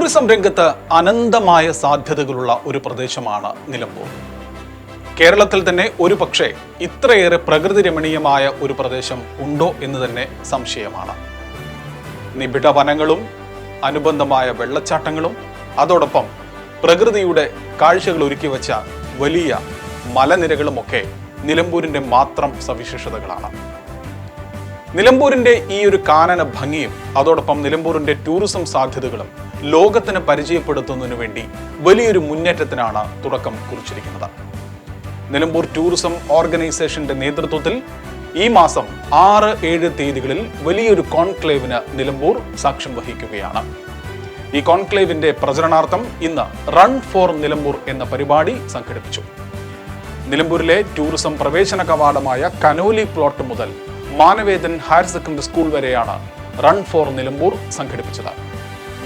Tourism രംഗത്ത് അനന്തമായ സാധ്യതകളുള്ള ഒരു പ്രദേശമാണ് നിലമ്പൂർ. കേരളത്തിൽ തന്നെ ഒരു പക്ഷേ ഇത്രയേറെ പ്രകൃതി രമണീയമായ ഒരു പ്രദേശം ഉണ്ടോ എന്ന് തന്നെ സംശയമാണ്. നിബിഡ വനങ്ങളും അനുബന്ധമായ വെള്ളച്ചാട്ടങ്ങളും അതോടൊപ്പം പ്രകൃതിയുടെ കാഴ്ചകൾ ഒരുക്കി വച്ച വലിയ മലനിരകളുമൊക്കെ നിലമ്പൂരിൻ്റെ മാത്രം സവിശേഷതകളാണ്. നിലമ്പൂരിൻ്റെ ഈ ഒരു കാനന ഭംഗിയും അതോടൊപ്പം നിലമ്പൂരിൻ്റെ ടൂറിസം സാധ്യതകളും ലോകത്തിന് പരിചയപ്പെടുത്തുന്നതിനു വേണ്ടി വലിയൊരു മുന്നേറ്റത്തിനാണ് തുടക്കം കുറിച്ചിരിക്കുന്നത്. നിലമ്പൂർ ടൂറിസം ഓർഗനൈസേഷന്റെ നേതൃത്വത്തിൽ ഈ മാസം 6-7 തീയതികളിൽ വലിയൊരു കോൺക്ലേവിന് നിലമ്പൂർ സാക്ഷ്യം വഹിക്കുകയാണ്. ഈ കോൺക്ലേവിന്റെ പ്രചരണാർത്ഥം ഇന്ന് റൺ ഫോർ നിലമ്പൂർ എന്ന പരിപാടി സംഘടിപ്പിച്ചു. നിലമ്പൂരിലെ ടൂറിസം പ്രവേശന കവാടമായ കനോലി പ്ലോട്ട് മുതൽ മാനവേദൻ ഹയർ സെക്കൻഡറി സ്കൂൾ വരെയാണ് റൺ ഫോർ നിലമ്പൂർ സംഘടിപ്പിച്ചത്.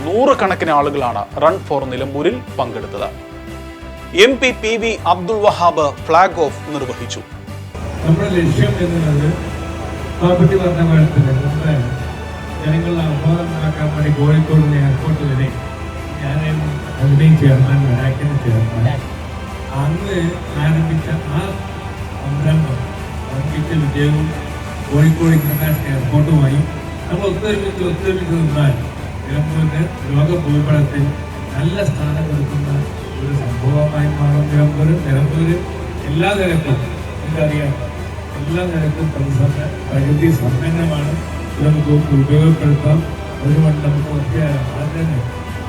100 കണക്കിന് ആളുകളാണ് റൺ ഫോർ നിലമ്പൂരിൽ പങ്കെടുത്തത്. MP PV Abdul Wahab flag off നിർവഹിച്ചു. നമ്മുടെ ലക്ഷ്യം എന്നുള്ളത് ജനങ്ങളുടെ അവബോധമാക്കാൻ വേണ്ടി കോഴിക്കോട് എയർപോർട്ട് വരെ ഞാൻ ചെയർമാൻ വരാക്കിന് ചെയർമാൻ അന്ന് ആരംഭിച്ച ആ സംരംഭം വർദ്ധിച്ച വിജയവും കോഴിക്കോട് ഇന്റർനാഷണൽ എയർപോർട്ടുമായി നമ്മൾ ഒത്തൊരുമിച്ച് നിന്നാൽ നിലമ്പൂരിന് ലോക ഭൂപടത്തിൽ നല്ല സ്ഥാനം കൊടുക്കുന്ന ഒരു സംഭവമായി മാറും. നിലമ്പൂര് എല്ലാ നിരക്കും എനിക്കറിയാം, എല്ലാ നിരക്കും പ്രകൃതി സമ്പന്നമാണ്. നമുക്ക് ഉപയോഗപ്പെടുത്താം. അതുകൊണ്ട് നമുക്ക് അതിന്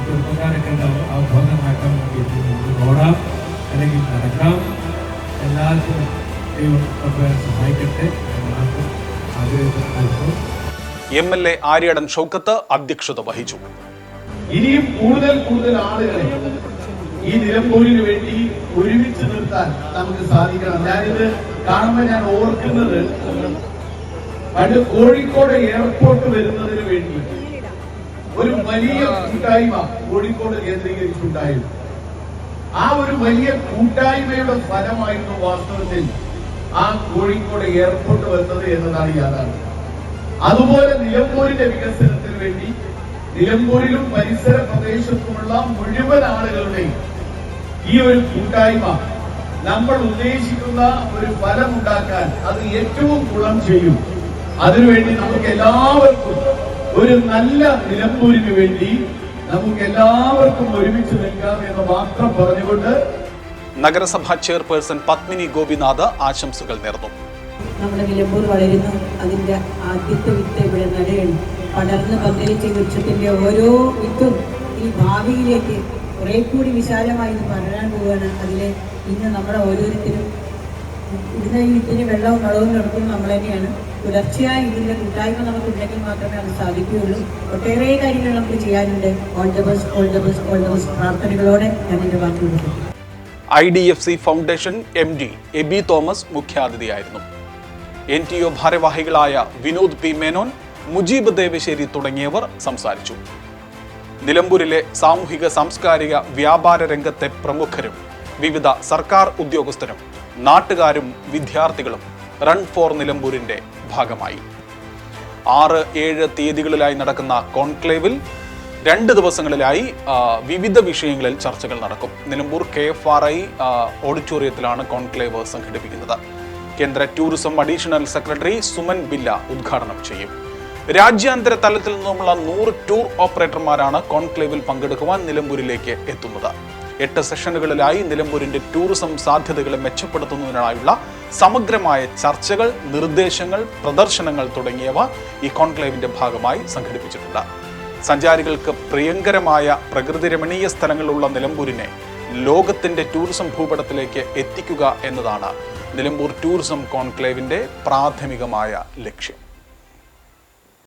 ചെറുപ്പക്കാരൊക്കെ ആ ബോധമാക്കാൻ വേണ്ടി നമുക്ക് ഓടാം, അല്ലെങ്കിൽ നടക്കാം. എല്ലാത്തിനും സഹായിക്കട്ടെ. MLA ആര്യടൻ ഷൗക്കത്ത് അധ്യക്ഷത വഹിച്ചു. ഇനിയും കൂടുതൽ ആളുകളെ ഈ നിലമ്പൂരിന് വേണ്ടി ഒരുമിച്ച് നിർത്താൻ നമുക്ക് സാധിക്കണം. ഞാനിത് കാണുമ്പോൾ ഞാൻ ഓർക്കുന്നത് പണ്ട് കോഴിക്കോട് എയർപോർട്ട് വരുന്നതിന് വേണ്ടി ഒരു വലിയ കൂട്ടായ്മ കോഴിക്കോട് കേന്ദ്രീകരിച്ചുണ്ടായിരുന്നു. ആ ഒരു വലിയ കൂട്ടായ്മയുടെ ഫലമായിരുന്നു വാസ്തവത്തിൽ ആ കോഴിക്കോട് എയർപോർട്ട് വരുന്നത് എന്നതാണ് യാഥാർത്ഥ്യം. അതുപോലെ നിലമ്പൂരിന്റെ വികസനത്തിന് വേണ്ടി നിലമ്പൂരിലും പരിസര പ്രദേശത്തുമുള്ള മുഴുവൻ ആളുകളുടെയും ഈ ഒരു കൂട്ടായ്മ നമ്മൾ ഉദ്ദേശിക്കുന്ന ഒരു ഫലം ഉണ്ടാക്കാൻ അത് ഏറ്റവും ഗുണം ചെയ്യും. അതിനുവേണ്ടി നമുക്ക് എല്ലാവർക്കും ഒരു നല്ല നിലമ്പൂരിന് വേണ്ടി നമുക്ക് എല്ലാവർക്കും ഒരുമിച്ച് നിൽക്കാം എന്ന് മാത്രം പറഞ്ഞുകൊണ്ട് നഗരസഭാ ചെയർപേഴ്സൺ പത്മിനി ഗോപിനാഥ് ആശംസകൾ നേർന്നു. നമ്മുടെ നിലമ്പൂർ വളരുന്നു. അതിൻ്റെ ആദ്യത്തെ വിത്ത് ഇവിടെ നടയാണ്. പടർന്ന് പന്തലിച്ച വൃക്ഷത്തിൻ്റെ ഓരോ വിത്തും ഈ ഭാവിയിലേക്ക് കുറെ കൂടി വിശാലമായി പടരാൻ പോവുകയാണ്. അതിൽ ഇന്ന് നമ്മുടെ ഓരോരുത്തരും ഇതിന് ഈ വിത്തിന് വെള്ളവും വളവും നടക്കുന്നത് നമ്മൾ തന്നെയാണ്. തുടർച്ചയായി ഇതിൻ്റെ കൂട്ടായ്മ നമുക്കുണ്ടെങ്കിൽ മാത്രമേ അത് സാധിക്കുകയുള്ളൂ. ഒട്ടേറെ കാര്യങ്ങൾ നമുക്ക് ചെയ്യാനുണ്ട്. All the best, all the best, all the best പ്രാർത്ഥനകളോടെ ഞാൻ എൻ്റെ വാക്ക് കൊടുക്കുന്നു. IDFC foundation MD Abey Thomas മുഖ്യാതിഥിയായിരുന്നു. NTO ഭാരവാഹികളായ വിനോദ് P മേനോൻ, മുജീബ് ദേവശ്ശേരി തുടങ്ങിയവർ സംസാരിച്ചു. നിലമ്പൂരിലെ സാമൂഹിക സാംസ്കാരിക വ്യാപാര രംഗത്തെ പ്രമുഖരും വിവിധ സർക്കാർ ഉദ്യോഗസ്ഥരും നാട്ടുകാരും വിദ്യാർത്ഥികളും റൺ ഫോർ നിലമ്പൂരിന്റെ ഭാഗമായി. 6-7 തീയതികളിലായി നടക്കുന്ന കോൺക്ലേവിൽ 2 ദിവസങ്ങളിലായി വിവിധ വിഷയങ്ങളിൽ ചർച്ചകൾ നടക്കും. നിലമ്പൂർ KFRI ഓഡിറ്റോറിയത്തിലാണ് കോൺക്ലേവ് സംഘടിപ്പിക്കുന്നത്. കേന്ദ്ര ടൂറിസം അഡീഷണൽ സെക്രട്ടറി സുമൻ ബില്ല ഉദ്ഘാടനം ചെയ്യും. രാജ്യാന്തര തലത്തിൽ നിന്നുമുള്ള 100 ടൂർ ഓപ്പറേറ്റർമാരാണ് കോൺക്ലേവിൽ പങ്കെടുക്കുവാൻ നിലമ്പൂരിലേക്ക് എത്തുന്നത്. 8 സെഷനുകളിലായി നിലമ്പൂരിന്റെ ടൂറിസം സാധ്യതകളെ മെച്ചപ്പെടുത്തുന്നതിനായുള്ള സമഗ്രമായ ചർച്ചകൾ, നിർദ്ദേശങ്ങൾ, പ്രദർശനങ്ങൾ തുടങ്ങിയവ ഈ കോൺക്ലേവിന്റെ ഭാഗമായി സംഘടിപ്പിച്ചിട്ടുണ്ട്. സഞ്ചാരികൾക്ക് പ്രിയങ്കരമായ പ്രകൃതി രമണീയ സ്ഥലങ്ങളുള്ള നിലമ്പൂരിനെ ലോകത്തിന്റെ ടൂറിസം ഭൂപടത്തിലേക്ക് എത്തിക്കുക എന്നതാണ് നിലമ്പൂർ ടൂറിസം കോൺക്ലേവിന്റെ പ്രാഥമികമായ ലക്ഷ്യം.